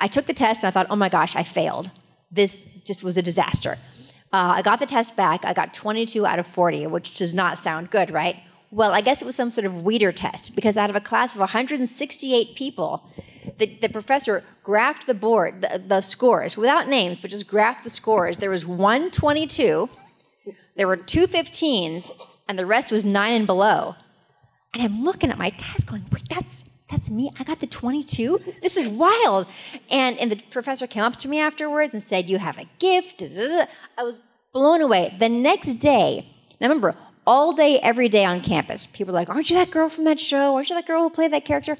I took the test and I thought, oh my gosh, I failed. This just was a disaster. I got the test back. I got 22 out of 40, which does not sound good, right? Well, I guess it was some sort of Weider test, because out of a class of 168 people, the professor graphed the board, the scores, without names, but just graphed the scores. There was 122, there were 2 15s, and the rest was 9 and below. And I'm looking at my test going, wait, that's me? I got the 22? This is wild. And the professor came up to me afterwards and said, you have a gift. I was blown away. The next day, now remember, all day, every day on campus, people are like, aren't you that girl from that show? Aren't you that girl who played that character?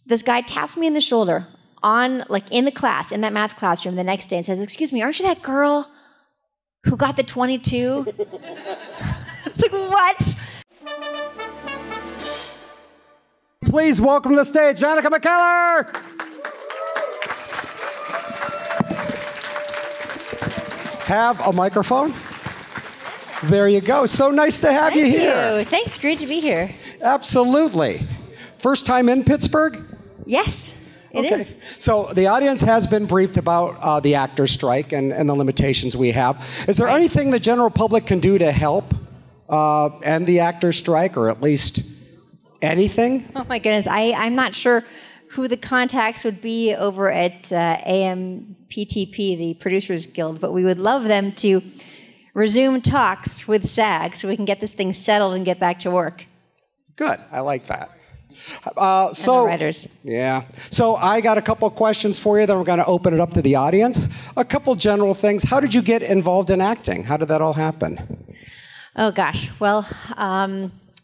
This guy taps me in the shoulder in the class, in that math classroom the next day and says, excuse me, aren't you that girl who got the 22? It's like, what? Please welcome to the stage, Danica McKellar! Have a microphone? There you go. So nice to have you here. Thank you. Thanks. Great to be here. Absolutely. First time in Pittsburgh? Yes, it is. So the audience has been briefed about the actors' strike and the limitations we have. Is there anything the general public can do to help end the actors' strike, or at least anything? Oh my goodness. I'm not sure who the contacts would be over at AMPTP, the Producers Guild, but we would love them to resume talks with SAG so we can get this thing settled and get back to work. Good. I like that. And the writers. Yeah. So I got a couple of questions for you, then we're going to open it up to the audience. A couple general things. How did you get involved in acting? How did that all happen? Oh, gosh. Well,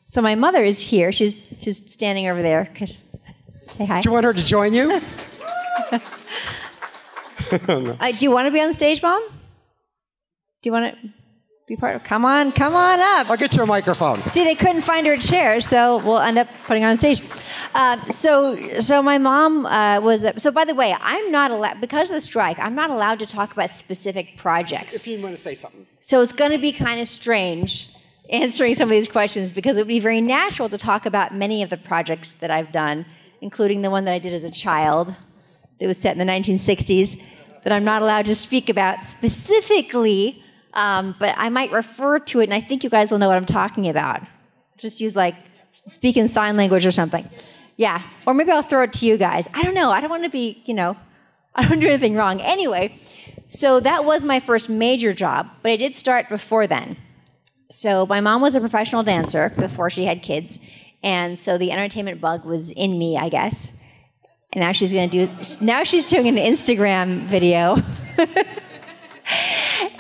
so my mother is here. She's standing over there. Say hi. Do you want her to join you? No. Do you want to be on the stage, Mom? Do you want to be part of? Come on up. I'll get you a microphone. See, they couldn't find her chair, so we'll end up putting her on stage. So my mom was. So by the way, I'm not allowed, because of the strike, I'm not allowed to talk about specific projects. If you want to say something. So it's going to be kind of strange answering some of these questions, because it would be very natural to talk about many of the projects that I've done, including the one that I did as a child. It was set in the 1960s, that I'm not allowed to speak about specifically. But I might refer to it, and I think you guys will know what I'm talking about. Just use, speak in sign language or something. Yeah. Or maybe I'll throw it to you guys. I don't know. I don't want to be, I don't want to do anything wrong. Anyway, so that was my first major job, but I did start before then. So my mom was a professional dancer before she had kids, and so the entertainment bug was in me, I guess. And now she's doing an Instagram video.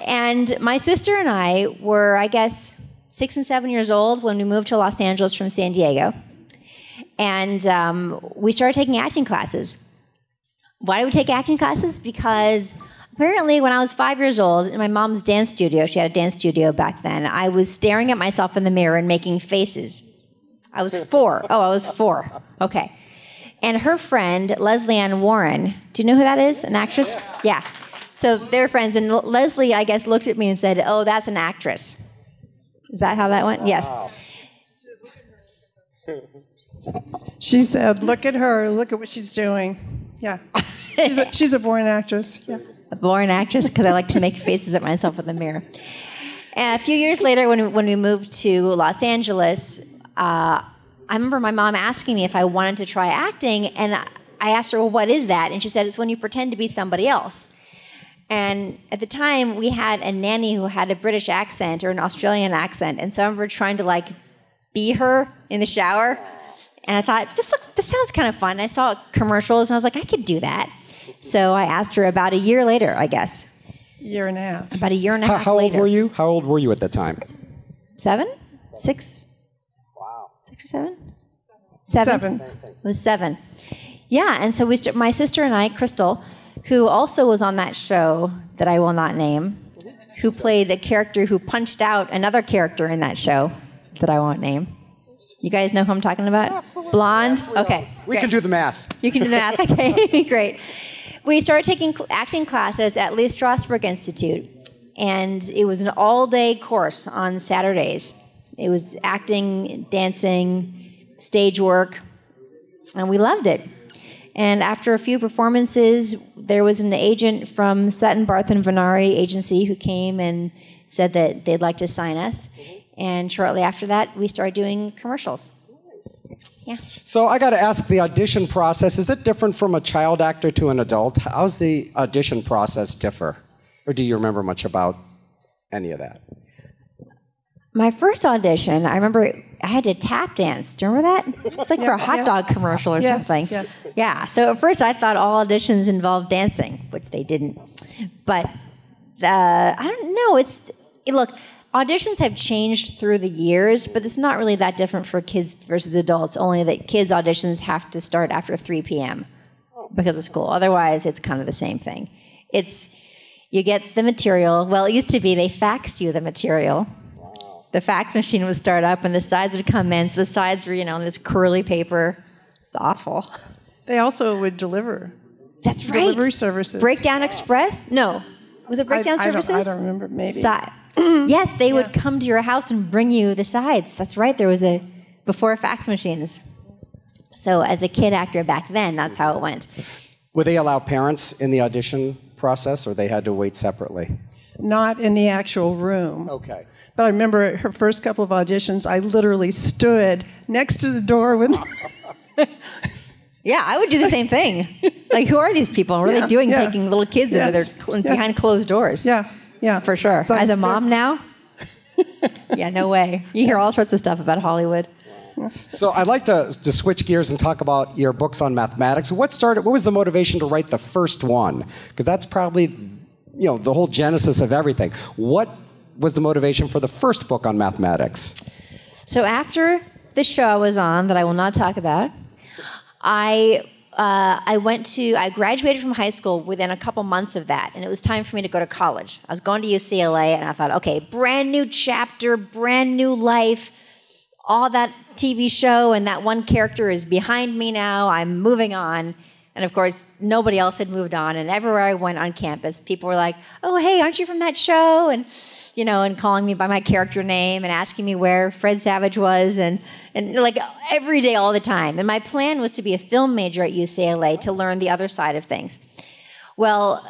And my sister and I were, I guess, 6 and 7 years old when we moved to Los Angeles from San Diego. And we started taking acting classes. Why did we take acting classes? Because apparently when I was 5 years old in my mom's dance studio, she had a dance studio back then, I was staring at myself in the mirror and making faces. I was 4. Oh, I was 4. Okay. And her friend, Leslie Ann Warren, do you know who that is? An actress? Yeah. So they're friends, and Leslie, I guess, looked at me and said, oh, that's an actress. Is that how that went? Wow. Yes. She said, look at her, look at what she's doing. Yeah. She's a born actress. Yeah. A born actress, because I like to make faces at myself in the mirror. And a few years later, when we moved to Los Angeles, I remember my mom asking me if I wanted to try acting, and I asked her, well, what is that? And she said, it's when you pretend to be somebody else. And at the time, we had a nanny who had a British accent or an Australian accent, and so I remember trying to be her in the shower. And I thought, this sounds kind of fun. I saw commercials, and I was like, I could do that. So I asked her about a year later, I guess. Year and a half. About a year and a half later. How old were you at that time? 7? 6? Wow. 6 or 7? 7. It was 7. Yeah, and so my sister and I, Crystal, who also was on that show that I will not name, who played a character who punched out another character in that show that I won't name. You guys know who I'm talking about? Absolutely. Blonde? Okay. We can do the math. You can do the math? Okay, great. We started taking acting classes at Lee Strasberg Institute, and it was an all-day course on Saturdays. It was acting, dancing, stage work, and we loved it. And after a few performances, there was an agent from Sutton Barth and Venari agency who came and said that they'd like to sign us. And shortly after that, we started doing commercials. Yeah. So I got to ask, the audition process, is it different from a child actor to an adult? How's the audition process differ? Or do you remember much about any of that? My first audition, I remember I had to tap dance. Do you remember that? It's like for a hot dog commercial or something. Yeah. So at first I thought all auditions involved dancing, which they didn't. But I don't know. Look, auditions have changed through the years, but it's not really that different for kids versus adults, only that kids' auditions have to start after 3 p.m. because of school. Otherwise, it's kind of the same thing. You get the material. Well, it used to be they faxed you the material. The fax machine would start up and the sides would come in. So the sides were, on this curly paper. It's awful. They also would deliver. That's right. Delivery services. Breakdown Express? No. Was it Breakdown Services? I don't remember. Maybe. Yes, they would come to your house and bring you the sides. That's right. There was before fax machines. So as a kid actor back then, that's how it went. Would they allow parents in the audition process, or they had to wait separately? Not in the actual room. Okay. But I remember her first couple of auditions, I literally stood next to the door with... Yeah, I would do the same thing. Like, who are these people? What are they doing taking little kids behind closed doors? Yeah. For sure. So, as a mom now? Yeah, no way. You hear all sorts of stuff about Hollywood. So I'd like to switch gears and talk about your books on mathematics. What was the motivation to write the first one? Because that's probably, the whole genesis of everything. What was the motivation for the first book on mathematics? So after the show I was on, that I will not talk about, I graduated from high school within a couple months of that, and it was time for me to go to college. I was going to UCLA, and I thought, okay, brand new chapter, brand new life. All that TV show and that one character is behind me now. I'm moving on. And of course, nobody else had moved on. And everywhere I went on campus, people were like, oh, hey, aren't you from that show? And, and calling me by my character name and asking me where Fred Savage was and like every day, all the time. And my plan was to be a film major at UCLA to learn the other side of things. Well,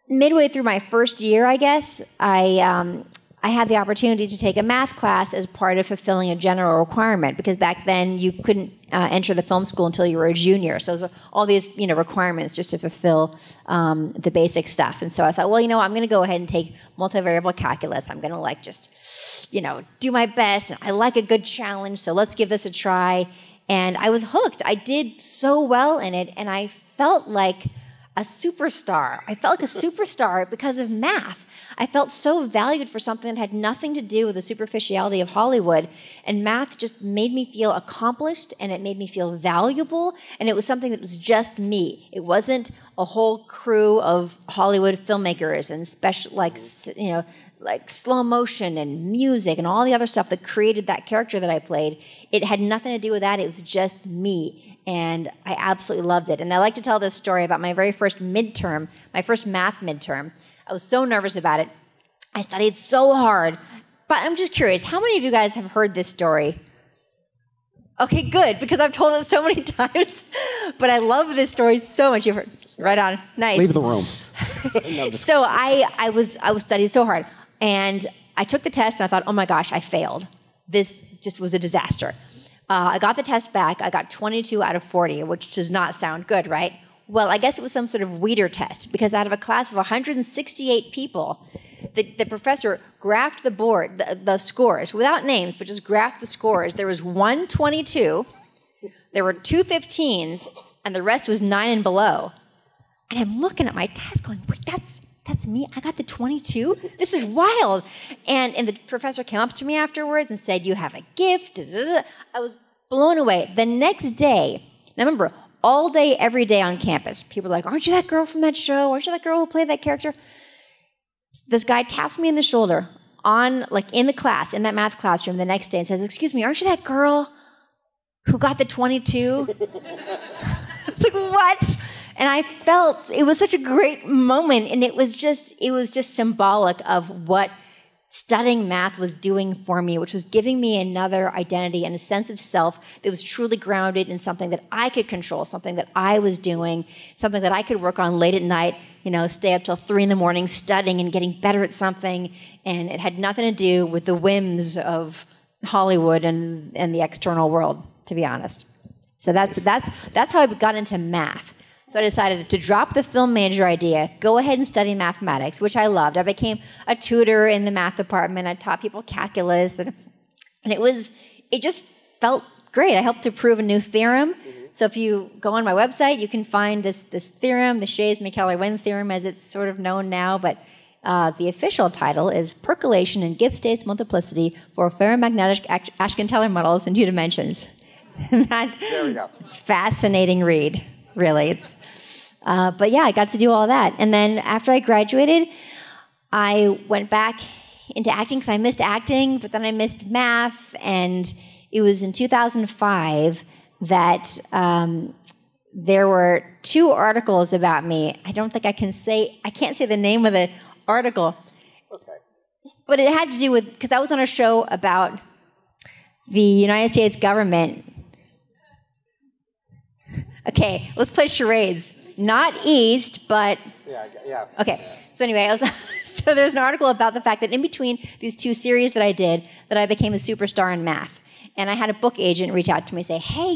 midway through my first year, I guess, I had the opportunity to take a math class as part of fulfilling a general requirement, because back then you couldn't enter the film school until you were a junior. So there was all these requirements just to fulfill the basic stuff. And so I thought, well, I'm going to go ahead and take multivariable calculus. I'm going to just do my best. And I like a good challenge, so let's give this a try. And I was hooked. I did so well in it, and I felt like a superstar. I felt like a superstar because of math. I felt so valued for something that had nothing to do with the superficiality of Hollywood. And math just made me feel accomplished, and it made me feel valuable. And it was something that was just me. It wasn't a whole crew of Hollywood filmmakers and special, like slow motion and music and all the other stuff that created that character that I played. It had nothing to do with that. It was just me. And I absolutely loved it. And I like to tell this story about my very first midterm, my first math midterm. I was so nervous about it. I studied so hard. But I'm just curious, how many of you guys have heard this story? Okay, good, because I've told it so many times. But I love this story so much. You've heard, right on, nice. Leave the room. So I was studying so hard. And I took the test, and I thought, oh my gosh, I failed. This just was a disaster. I got the test back. I got 22 out of 40, which does not sound good, right? Well, I guess it was some sort of Weider test, because out of a class of 168 people, the professor graphed the board, the scores, without names, but just graphed the scores. There was 1 22, there were 2 15s, and the rest was 9 and below. And I'm looking at my test going, wait, that's me? I got the 22? This is wild. And the professor came up to me afterwards and said, you have a gift. I was blown away. The next day, now remember, all day, every day on campus, people are like, aren't you that girl from that show? Aren't you that girl who played that character? This guy taps me in the shoulder in the class, in that math classroom the next day, and says, excuse me, aren't you that girl who got the 22? It's like, what? And I felt it was such a great moment, and it was just symbolic of what studying math was doing for me, which was giving me another identity and a sense of self that was truly grounded in something that I could control, something that I was doing, something that I could work on late at night, stay up till 3 a.m. studying and getting better at something. And it had nothing to do with the whims of Hollywood and the external world, to be honest. So that's how I got into math. So I decided to drop the film major idea, go ahead and study mathematics, which I loved. I became a tutor in the math department. I taught people calculus, and it just felt great. I helped to prove a new theorem. So if you go on my website, you can find this theorem, the Shays-Michellar-Winn theorem, as it's sort of known now, but the official title is Percolation in Gibbs-Stace Multiplicity for Ferromagnetic Ashken-Teller Models in 2 Dimensions. There we go. It's a fascinating read, really. But yeah, I got to do all that. And then after I graduated, I went back into acting because I missed acting, but then I missed math. And it was in 2005 that there were 2 articles about me. I can't say the name of the article. Okay. But it had to do with, because I was on a show about the United States government. Okay, let's play charades. Not East, but... Yeah. Okay, so anyway, so there's an article about the fact that in between these 2 series that I did, that I became a superstar in math. And I had a book agent reach out to me and say, hey,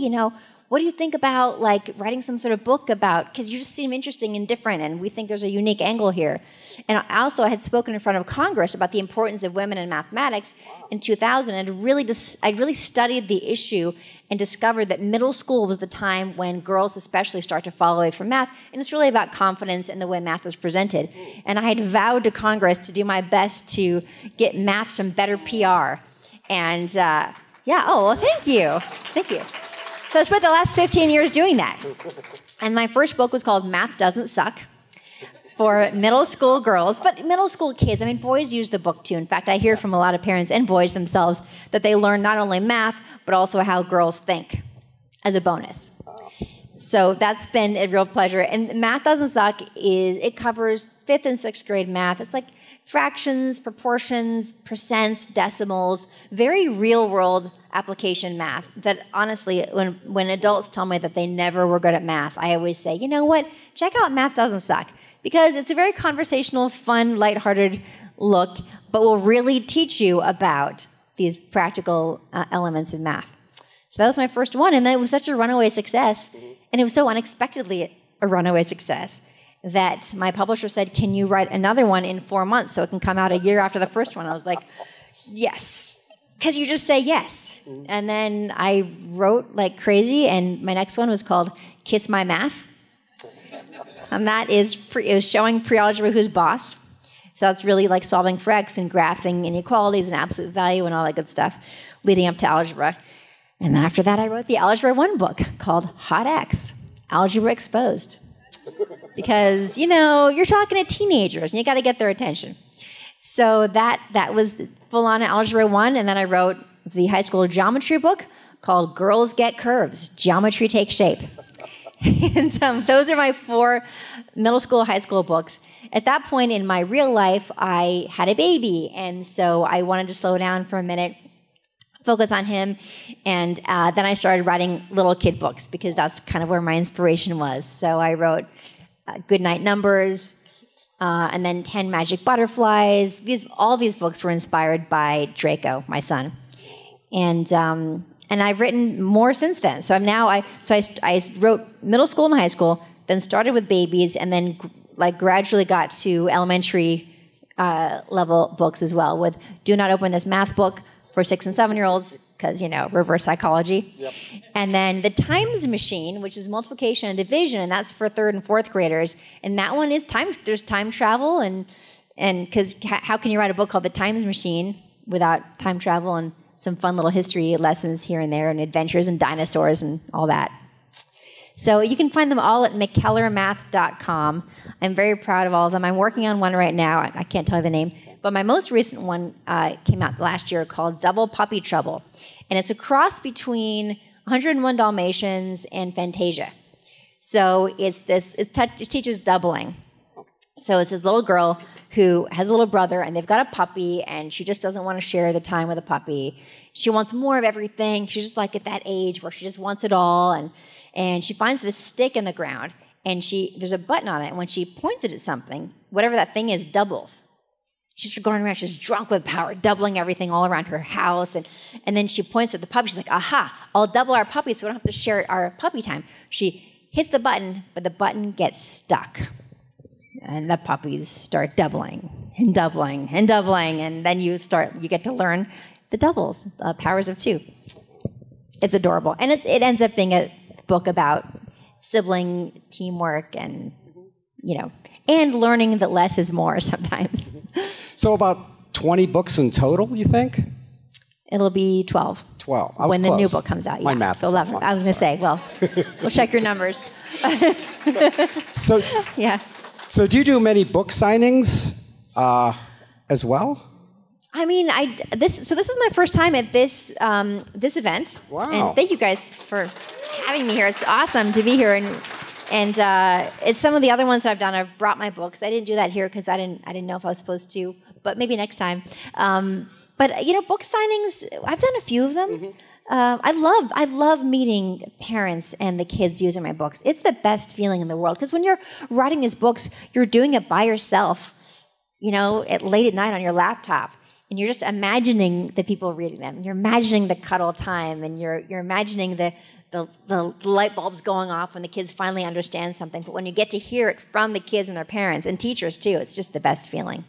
what do you think about writing some sort of book about, because you just seem interesting and different, and we think there's a unique angle here. And I had spoken in front of Congress about the importance of women in mathematics in 2000, and I really studied the issue and discovered that middle school was the time when girls especially start to fall away from math, and it's really about confidence and the way math is presented. And I had vowed to Congress to do my best to get math some better PR. And thank you. So I spent the last 15 years doing that. And my first book was called Math Doesn't Suck, for middle school girls, but middle school kids. Boys use the book too. In fact, I hear from a lot of parents and boys themselves that they learn not only math, but also how girls think as a bonus. So that's been a real pleasure. And Math Doesn't Suck it covers 5th and 6th grade math. It's like fractions, proportions, percents, decimals, very real-world application math that honestly, when adults tell me that they never were good at math, I always say, you know what, check out Math Doesn't Suck, because it's a very conversational, fun, lighthearted look, but will really teach you about these practical elements of math. So that was my first one, and then it was such a runaway success, and it was so unexpectedly a runaway success, that my publisher said, can you write another one in 4 months so it can come out a year after the first one? I was like, yes, because you just say yes. And then I wrote like crazy, and my next one was called Kiss My Math. And that is showing pre-algebra who's boss. So that's really like solving for X and graphing inequalities and absolute value and all that good stuff leading up to algebra. And then after that, I wrote the Algebra 1 book called Hot X, Algebra Exposed. Because, you're talking to teenagers and you got to get their attention. So that was full-on Algebra 1. And then I wrote the high school geometry book called Girls Get Curves, Geometry Takes Shape. And those are my 4 middle school, high school books. At that point in my real life, I had a baby. And so I wanted to slow down for a minute, focus on him. And then I started writing little kid books because that's kind of where my inspiration was. So I wrote Goodnight Numbers, and then 10 Magic Butterflies. All these books were inspired by Draco, my son. And I've written more since then. So I wrote middle school and high school, then started with babies, and then gradually got to elementary level books as well, with Do Not Open This Math Book for 6 and 7-year-olds, because, reverse psychology. Yep. And then The Times Machine, which is multiplication and division, and that's for 3rd and 4th graders. And that one is there's time travel, and because how can you write a book called The Times Machine without time travel and some fun little history lessons here and there, and adventures and dinosaurs and all that. So you can find them all at mckellarmath.com. I'm very proud of all of them. I'm working on one right now. I can't tell you the name. But my most recent one came out last year called Double Puppy Trouble. And it's a cross between 101 Dalmatians and Fantasia. So it teaches doubling. So it's this little girl who has a little brother, and they've got a puppy, and she just doesn't want to share the time with the puppy. She wants more of everything. She's just like at that age where she just wants it all, and she finds this stick in the ground, and there's a button on it, and when she points it at something, whatever that thing is doubles. She's going around, she's drunk with power, doubling everything all around her house, and then she points at the puppy. She's like, aha, I'll double our puppy so we don't have to share our puppy time. She hits the button, but the button gets stuck. And the puppies start doubling and doubling and doubling, and then you get to learn the doubles, the powers of two. It's adorable. And it ends up being a book about sibling teamwork and, and learning that less is more sometimes. So about 20 books in total, you think? It'll be 12. 12. When the new book comes out. My math is 11. I was going to say, well, we'll check your numbers. So yeah. So do you do many book signings as well? I mean, this is my first time at this event. Wow! And thank you guys for having me here. It's awesome to be here, and it's some of the other ones that I've done. I've brought my books. I didn't do that here because I didn't know if I was supposed to, but maybe next time. But book signings, I've done a few of them. Mm-hmm. I love meeting parents and the kids using my books. It's the best feeling in the world because when you're writing these books, you're doing it by yourself, late at night on your laptop, and you're just imagining the people reading them. You're imagining the cuddle time, and you're imagining the light bulbs going off when the kids finally understand something. But when you get to hear it from the kids and their parents and teachers too, it's just the best feeling.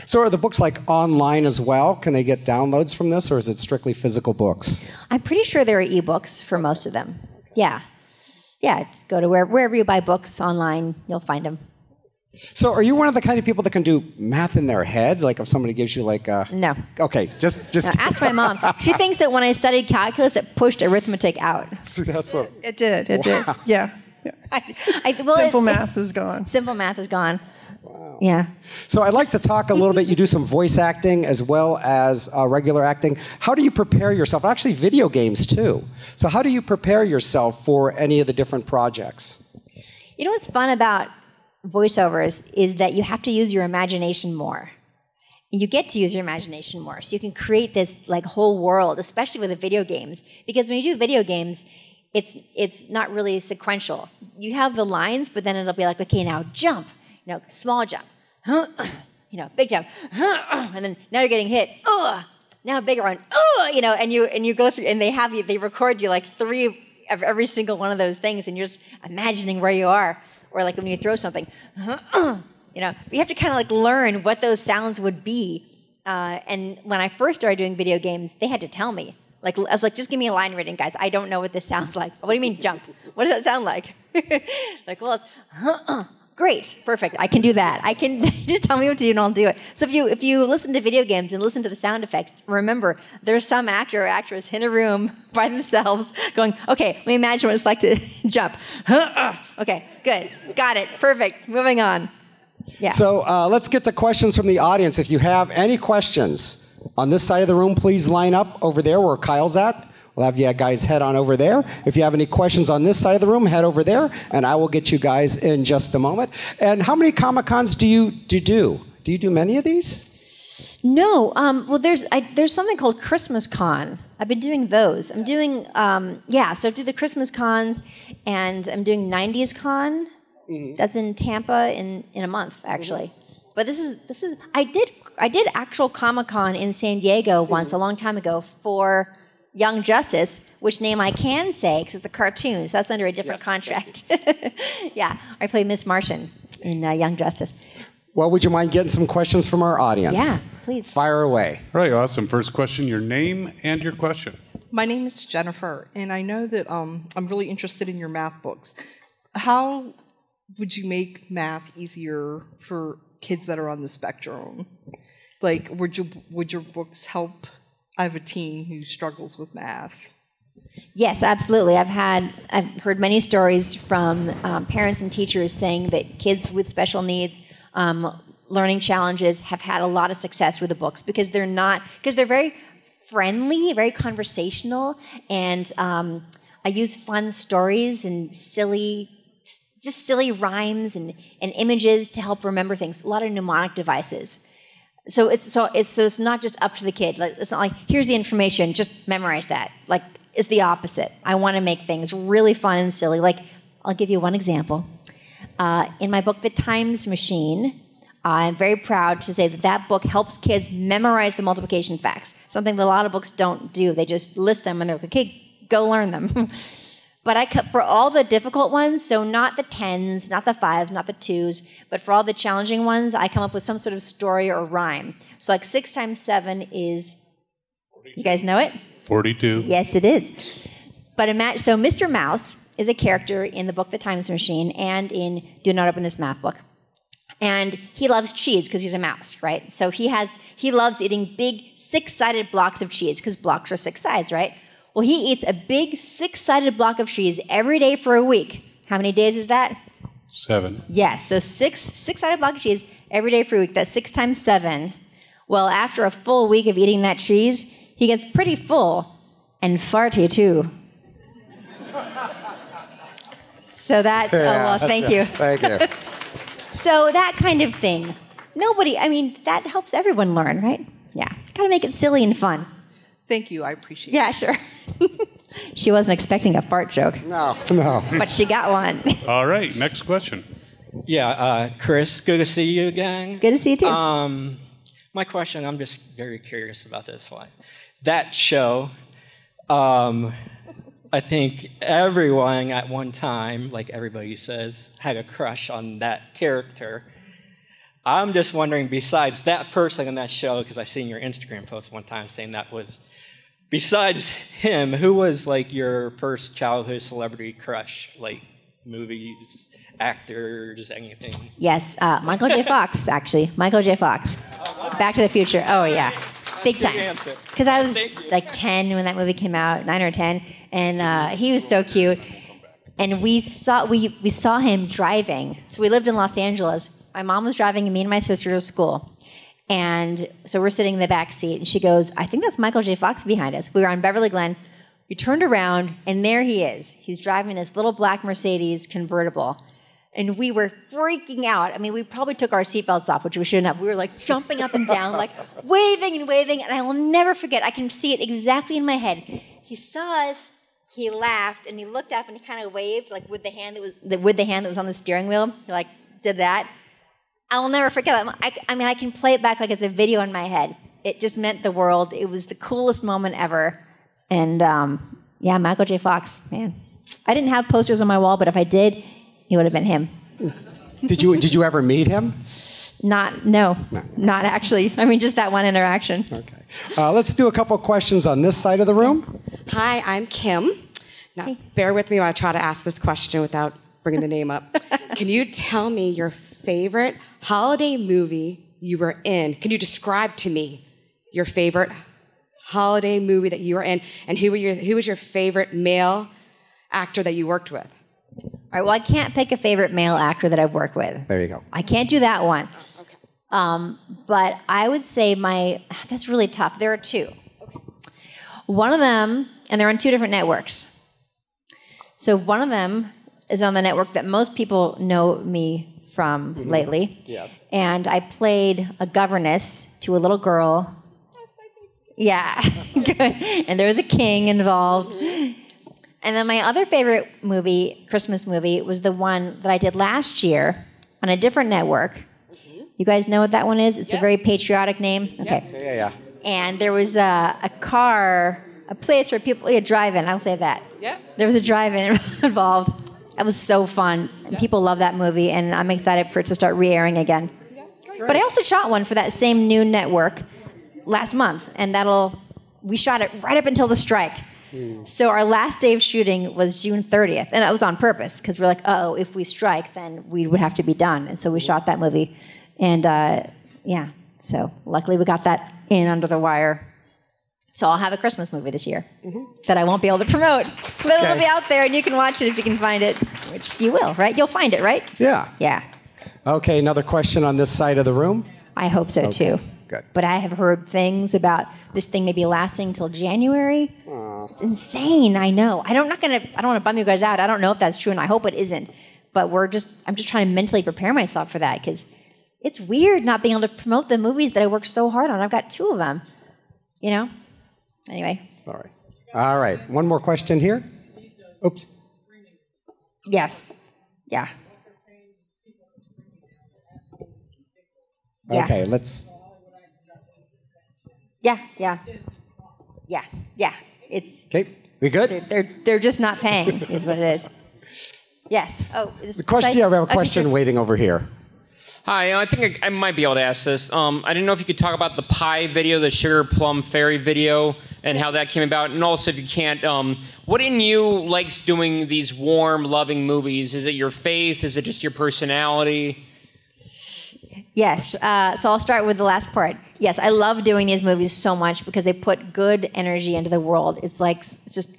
So are the books online as well? Can they get downloads from this, or is it strictly physical books? I'm pretty sure there are ebooks for most of them. Yeah. Just go to wherever you buy books online, you'll find them. So are you one of the kind of people that can do math in their head? Like if somebody gives you No. Okay, just... No, ask my mom. She thinks that when I studied calculus, it pushed arithmetic out. That's what... It did. Yeah. Simple math is gone. Simple math is gone. Wow. Yeah. So I'd like to talk a little bit. You do some voice acting as well as regular acting. How do you prepare yourself? Actually, video games too. So how do you prepare yourself for any of the different projects? What's fun about voiceovers is that you have to use your imagination more. You get to use your imagination more. So you can create this whole world, especially with the video games. Because when you do video games, it's not really sequential. You have the lines, but then it'll be like, okay, now jump. Small jump, big jump, and then now you're getting hit. Now a bigger one, and you go through, and they record you 3 of every single one of those things, and you're just imagining where you are, or when you throw something, you have to kind of learn what those sounds would be. And when I first started doing video games, they had to tell me. I was like, just give me a line reading, guys. I don't know what this sounds like. What do you mean jump? What does that sound like? Well, it's great, perfect. I can do that. I can just tell me what to do and I'll do it. So if you listen to video games and listen to the sound effects, remember there's some actor or actress in a room by themselves going, okay, let me imagine what it's like to jump. Okay, good, got it, perfect. Moving on. Yeah. So let's get to questions from the audience. If you have any questions on this side of the room, please line up over there where Kyle's at. We'll have you guys head on over there. If you have any questions on this side of the room, head over there, and I will get you guys in just a moment. And how many Comic-Cons do you do? Do you do many of these? No. Well, there's something called Christmas Con. I've been doing those. I'm doing, so I do the Christmas Cons, and I'm doing 90s Con. Mm-hmm. That's in Tampa in a month, actually. Mm-hmm. But this is I did actual Comic-Con in San Diego once, a long time ago, for Young Justice, which name I can say because it's a cartoon, so that's under a different contract. Yeah, I play Miss Martian in Young Justice. Well, would you mind getting some questions from our audience? Yeah, please. Fire away. All right, awesome. First question, your name and your question. My name is Jennifer, and I know that I'm really interested in your math books. How would you make math easier for kids that are on the spectrum? Would your books help? I have a teen who struggles with math. Yes, absolutely. I've heard many stories from parents and teachers saying that kids with special needs, learning challenges, have had a lot of success with the books because they're very friendly, very conversational, and I use fun stories and silly just silly rhymes and images to help remember things. A lot of mnemonic devices. So it's not just up to the kid. Like, it's not like, here's the information, just memorize that. Like, it's the opposite. I want to make things really fun and silly. Like, I'll give you one example. In my book, The Times Machine, I'm very proud to say that book helps kids memorize the multiplication facts, something that a lot of books don't do. They just list them and they're like, okay, go learn them. But I cut for all the difficult ones, so not the 10s, not the 5s, not the 2s, but for all the challenging ones, I come up with some sort of story or rhyme. So like 6 times 7 is, you guys know it? 42. Yes, it is. But so Mr. Mouse is a character in the book The Times Machine and in Do Not Open This Math Book. And he loves cheese because he's a mouse, right? So he loves eating big 6-sided blocks of cheese because blocks are 6 sides, right? Well, he eats a big 6-sided block of cheese every day for a week. How many days is that? 7. Yes, so 6-sided block of cheese every day for a week. That's 6 times 7. Well, after a full week of eating that cheese, he gets pretty full and farty too. So that's, thank you. Thank you. So that kind of thing. That helps everyone learn, right? Yeah, gotta make it silly and fun. Thank you. I appreciate it. Yeah, sure. She wasn't expecting a fart joke. No. But she got one. All right, next question. Yeah, Chris, good to see you again. Good to see you too. My question, I'm just very curious about this one. That show, I think everyone at one time, like everybody says, had a crush on that character. I'm just wondering, besides that person in that show, because I seen your Instagram post one time saying that was, besides him, who was like your first childhood celebrity crush, like movies, actors, anything? Yes, Michael J. Fox, actually. Michael J. Fox. Back to the Future. Oh, yeah. Big time. Because I was like 10 when that movie came out, 9 or 10, and he was so cute. And we saw him driving. So we lived in Los Angeles. My mom was driving me and my sister to school. And so we're sitting in the back seat, and she goes, I think that's Michael J. Fox behind us. We were on Beverly Glen. We turned around, and there he is. He's driving this little black Mercedes convertible. And we were freaking out. I mean, we probably took our seatbelts off, which we shouldn't have. We were like jumping up and down, like waving and waving. And I will never forget. I can see it exactly in my head. He saw us. He laughed, and he looked up, and he kind of waved, like with the hand that was on the steering wheel. He like did that. I will never forget that. I can play it back like it's a video in my head. It just meant the world. It was the coolest moment ever. And Michael J. Fox, man. I didn't have posters on my wall, but if I did, he would have been him. Did you ever meet him? Not actually. I mean, just that one interaction. Okay. Let's do a couple of questions on this side of the room. Hi, I'm Kim. Now, bear with me while I try to ask this question without bringing the name up. Can you tell me your favorite holiday movie you were in? Can you describe to me your favorite holiday movie that you were in, and who was your favorite male actor that you worked with? All right, well, I can't pick a favorite male actor that I've worked with. There you go. I can't do that one. Oh, okay. But I would say that's really tough. There are two. Okay. One of them, and they're on 2 different networks. So one of them is on the network that most people know me from lately. Yes. And I played a governess to a little girl. Yeah, good. And there was a king involved. And then my other favorite movie, Christmas movie, was the one that I did last year on a different network. You guys know what that one is? It's a very patriotic name. Okay. Yeah. And there was a place where people drive-in. I'll say that. Yeah. There was a drive-in involved. That was so fun. And people love that movie, and I'm excited for it to start re-airing again. But I also shot one for that same new network last month, and we shot it right up until the strike. So our last day of shooting was June 30th, and that was on purpose, because we're like, if we strike, then we would have to be done. And so we shot that movie. And so luckily we got that in under the wire. So I'll have a Christmas movie this year that I won't be able to promote. So it'll be out there, and you can watch it if you can find it, which you will, right? You'll find it, right? Yeah. Yeah. Okay, another question on this side of the room. I hope so, too. Good. But I have heard things about this thing maybe lasting until January. It's insane, I know. I don't want to bum you guys out. I don't know if that's true, and I hope it isn't. but I'm just trying to mentally prepare myself for that because it's weird not being able to promote the movies that I worked so hard on. I've got 2 of them, you know? Anyway. Sorry. All right. One more question here. Oops. Yes. Yeah. Okay, let's... Yeah. It's Okay, we good? they're just not paying, is what it is. Yes. Oh, The question, we have a question waiting over here. Hi, I think I might be able to ask this. I didn't know if you could talk about the pie video, the Sugar Plum Fairy video, and how that came about. And also, if you can't, what in you likes doing these warm, loving movies? Is it your faith? Is it just your personality? Yes. So I'll start with the last part. Yes, I love doing these movies so much because they put good energy into the world. It's like just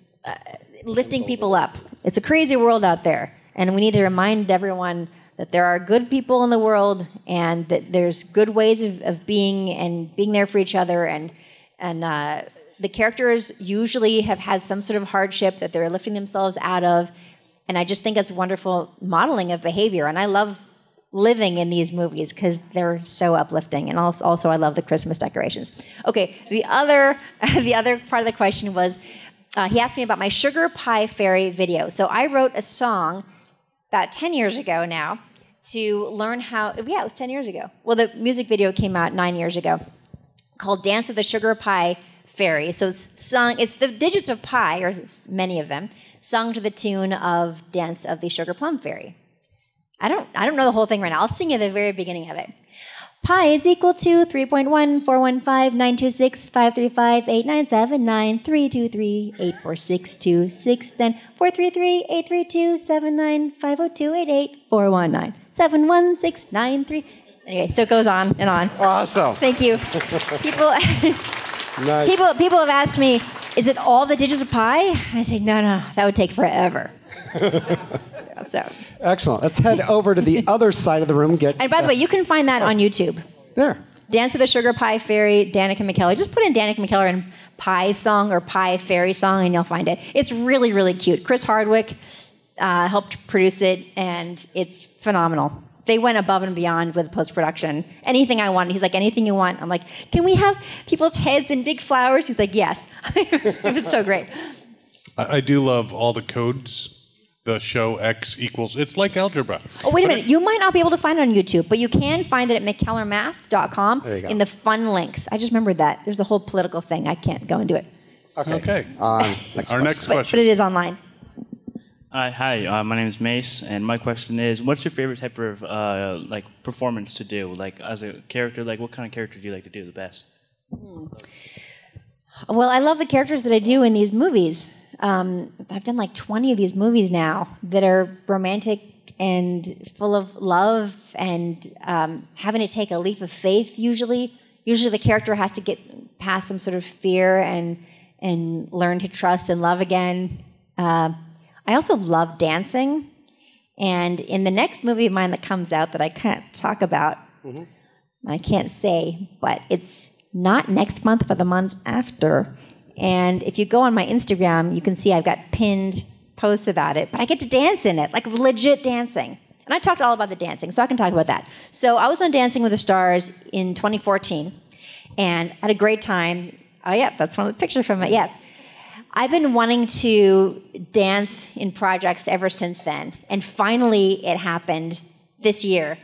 lifting people up. It's a crazy world out there, and we need to remind everyone that there are good people in the world and that there's good ways of being and being there for each other. And the characters usually have had some sort of hardship that they're lifting themselves out of. And I just think it's wonderful modeling of behavior. And I love living in these movies because they're so uplifting. And also I love the Christmas decorations. Okay, the other part of the question was, he asked me about my Sugar Pie Fairy video. So I wrote a song about 10 years ago now to learn how, it was 10 years ago. Well, the music video came out 9 years ago called Dance of the Sugar Pie Fairy. So it's the digits of pi, or many of them, sung to the tune of Dance of the Sugar Plum Fairy. I don't know the whole thing right now. I'll sing at the very beginning of it. Pi is equal to 3.141592653589793238462 then 433-832-79-50288-419 71693. Anyway, so it goes on and on. Awesome. Thank you. People have asked me, is it all the digits of pi? And I say, no, that would take forever. So. Excellent. Let's head over to the other side of the room. And by the way, you can find that on YouTube. There. Dance of the Sugar Pie Fairy, Danica McKellar. Just put in Danica McKellar and Pie Song or Pie Fairy Song, and you'll find it. It's really, really cute. Chris Hardwick helped produce it, and it's phenomenal. They went above and beyond with post-production. Anything I wanted. He's like, anything you want. I'm like, can we have people's heads in big flowers? He's like, yes. It was so great. I do love all the codes. The show X equals, it's like algebra. Oh, wait a minute. You might not be able to find it on YouTube, but you can find it at mckellarmath.com in the fun links. I just remembered that. There's a whole political thing. I can't go and do it. Okay. Our next question. But it is online. Hi, my name is Mace, and my question is, what's your favorite type of performance to do? Like, as a character, what kind of character do you like to do the best? Well, I love the characters that I do in these movies. I've done like 20 of these movies now that are romantic and full of love and having to take a leap of faith usually. Usually the character has to get past some sort of fear and learn to trust and love again. I also love dancing. And in the next movie of mine that comes out that I can't talk about, I can't say, but it's not next month, but the month after. And if you go on my Instagram, you can see I've got pinned posts about it. But I get to dance in it, like legit dancing. And I talked all about the dancing, so I can talk about that. So I was on Dancing with the Stars in 2014, and had a great time. Oh, yeah, that's one of the pictures from it, yeah. I've been wanting to dance in projects ever since then. And finally, it happened this year.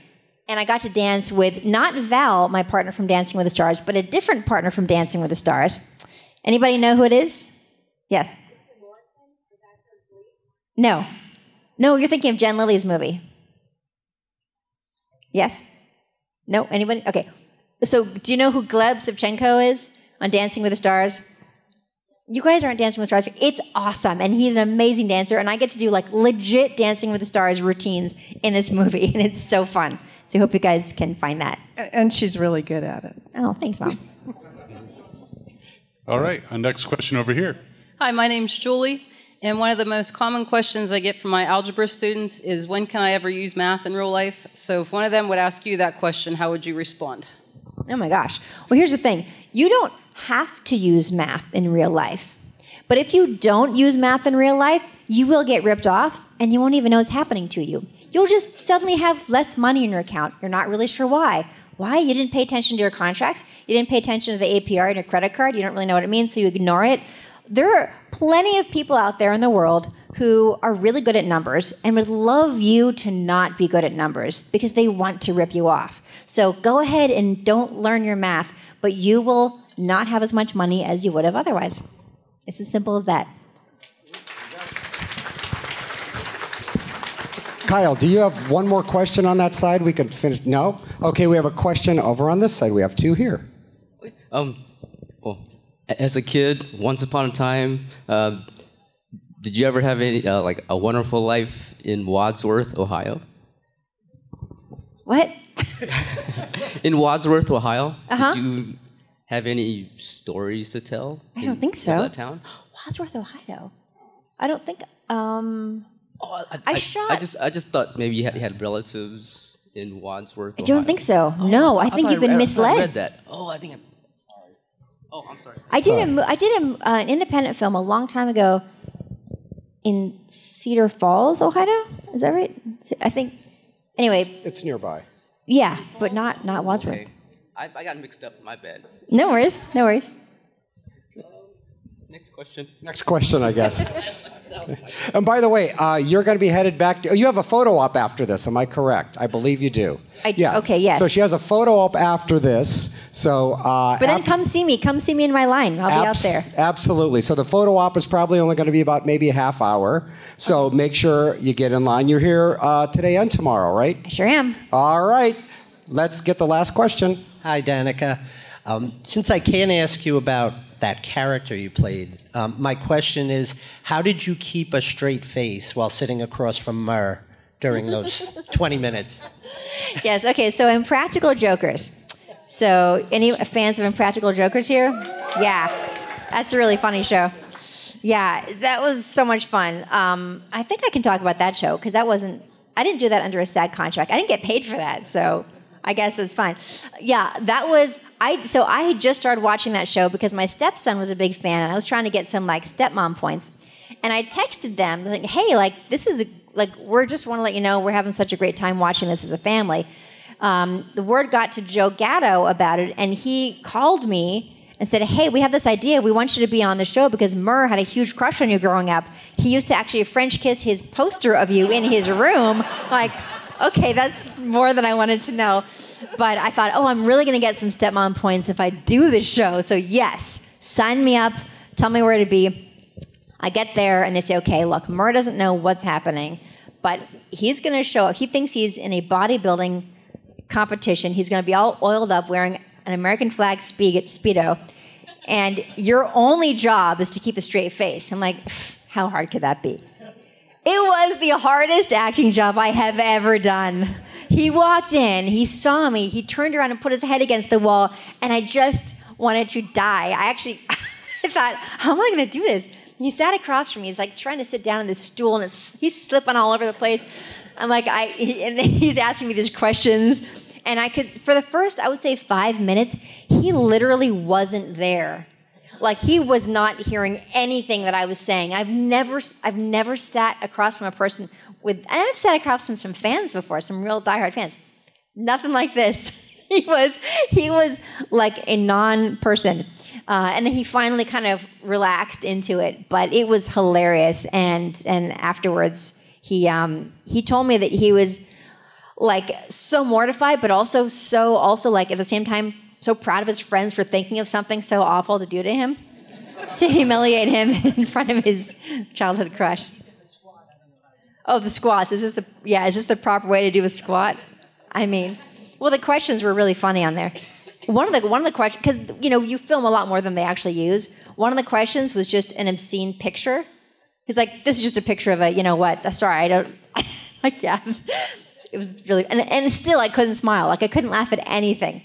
And I got to dance with not Val, my partner from Dancing with the Stars, but a different partner from Dancing with the Stars. Anybody know who it is? Yes. No, you're thinking of Jen Lilly's movie. Yes? No? Anybody? Okay. So do you know who Gleb Savchenko is on Dancing with the Stars? You guys aren't Dancing with the Stars. It's awesome, and he's an amazing dancer, and I get to do like legit Dancing with the Stars routines in this movie, and it's so fun. So I hope you guys can find that. And she's really good at it. Oh, thanks, Mom. All right, our next question over here. Hi, my name's Julie, and one of the most common questions I get from my algebra students is, when can I ever use math in real life? So if one of them would ask you that question, how would you respond? Oh my gosh. Well, here's the thing. You don't have to use math in real life. But if you don't use math in real life, you will get ripped off, and you won't even know it's happening to you. you'll just suddenly have less money in your account. You're not really sure why. Why? You didn't pay attention to your contracts. You didn't pay attention to the APR in your credit card. You don't really know what it means, so you ignore it. There are plenty of people out there in the world who are really good at numbers and would love you to not be good at numbers because they want to rip you off. So go ahead and don't learn your math, but you will not have as much money as you would have otherwise. It's as simple as that. Kyle, do you have one more question on that side? We can finish. No? Okay, we have a question over on this side. We have two here. Well, as a kid, once upon a time, did you ever have any like a wonderful life in Wadsworth, Ohio? What? In Wadsworth, Ohio, Uh-huh. did you have any stories to tell? I don't think so. That town? Wadsworth, Ohio. I don't think. I shot. I just thought maybe you had relatives in Wadsworth. I don't think so. No, I think you've been I misled. read that. Oh, I think I'm sorry. Oh, I'm sorry. I did an independent film a long time ago in Cedar Falls, Ohio. Is that right? I think. Anyway, it's nearby. Yeah, but not Wadsworth. Okay. I got mixed up. My bad. No worries. No worries. Next question. Next question, I guess. And by the way, you're going to be headed back to, you have a photo op after this, am I correct? I believe you do. Yeah. Okay, yes. So she has a photo op after this. So, but then come see me. Come see me in my line. I'll be out there. Absolutely. So the photo op is probably only going to be about maybe a half hour. So make sure you get in line. You're here today and tomorrow, right? I sure am. All right. Let's get the last question. Hi, Danica. Since I can't ask you about that character you played, my question is, how did you keep a straight face while sitting across from Murr during those 20 minutes? Yes, okay, so Impractical Jokers. So any fans of Impractical Jokers here? Yeah, that's a really funny show. Yeah, that was so much fun. I think I can talk about that show, because I didn't do that under a SAG contract. I didn't get paid for that, so I guess that's fine. Yeah, so I had just started watching that show because my stepson was a big fan, and I was trying to get some, stepmom points. And I texted them, like, hey, we just want to let you know we're having such a great time watching this as a family. The word got to Joe Gatto about it, and he called me and said, hey, we have this idea. We want you to be on the show because Murr had a huge crush on you growing up. He used to actually French kiss his poster of you in his room. Okay, that's more than I wanted to know. But I thought, I'm really going to get some stepmom points if I do this show. So yes, sign me up. Tell me where to be. I get there, and they say, okay, look, Murr doesn't know what's happening, but he's going to show up. He thinks he's in a bodybuilding competition. He's going to be all oiled up wearing an American flag Speedo, and your only job is to keep a straight face. I'm like, how hard could that be? It was the hardest acting job I have ever done. He walked in, he saw me, he turned around and put his head against the wall, and I just wanted to die. I thought, how am I going to do this? He sat across from me. He's trying to sit down on this stool, and he's slipping all over the place. I'm and he's asking me these questions. And for the first, I would say 5 minutes, he literally wasn't there. He was not hearing anything that I was saying. I've never sat across from a person and I've sat across from some fans before, some real diehard fans. Nothing like this. He was like a non-person. And then he finally kind of relaxed into it, but it was hilarious. And afterwards, he told me that he was so mortified, but also at the same time so proud of his friends for thinking of something so awful to do to him, to humiliate him in front of his childhood crush. Oh, the squats. Is this the proper way to do a squat? The questions were really funny on there. One of the questions, because you film a lot more than they actually use. One of the questions was just an obscene picture. He's like, "This is just a picture of a sorry, I don't yeah." It was really and still I couldn't smile. I couldn't laugh at anything.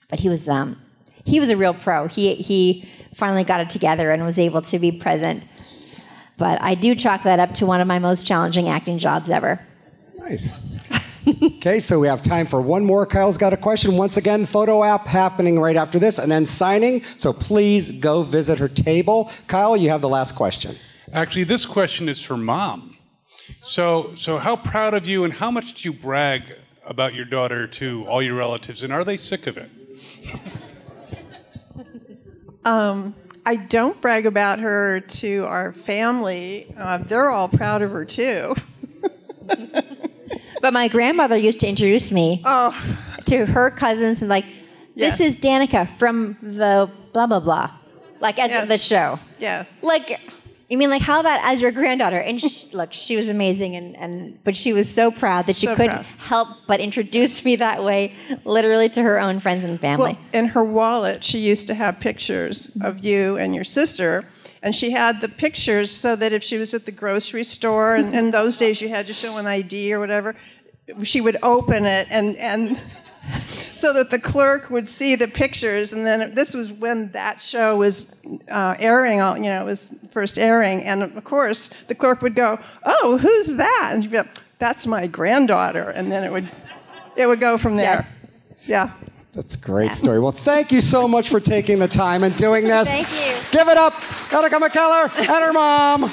But he was a real pro. He finally got it together and was able to be present. But I do chalk that up to one of my most challenging acting jobs ever. Nice. Okay, so we have time for one more. Kyle's got a question. Once again, photo app happening right after this, and then signing. So please go visit her table. Kyle, you have the last question. Actually, this question is for Mom. So how proud of you, and how much did you brag about your daughter to all your relatives, and are they sick of it? I don't brag about her to our family. They're all proud of her too. But my grandmother used to introduce me to her cousins and this is Danica from the blah, blah, blah. As the show. Yes. You mean how about as your granddaughter? And she was amazing, but she was so proud that she couldn't help but introduce me that way, literally to her own friends and family. Well, in her wallet, she used to have pictures of you and your sister, and she had the pictures so that if she was at the grocery store, and in those days you had to show an ID or whatever, she would open it and so that the clerk would see the pictures. And then this was when that show was airing, it was first airing. And of course, the clerk would go, "Oh, who's that?" And she'd be like, "That's my granddaughter." And then it would go from there. Yeah. That's a great story. Well, thank you so much for taking the time and doing this. Thank you. Give it up, Danica McKellar and her mom.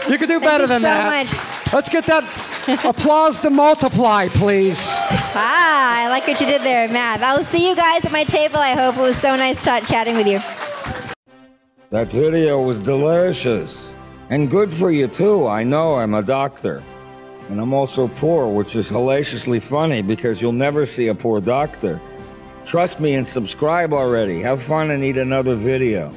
You can do better than that. Thank you so much. Let's get that applause to multiply, please. I like what you did there, Matt. I'll see you guys at my table. I hope it was so nice chatting with you. That video was delicious. And good for you, too. I know, I'm a doctor. And I'm also poor, which is hilariously funny because you'll never see a poor doctor. Trust me and subscribe already. Have fun and eat another video.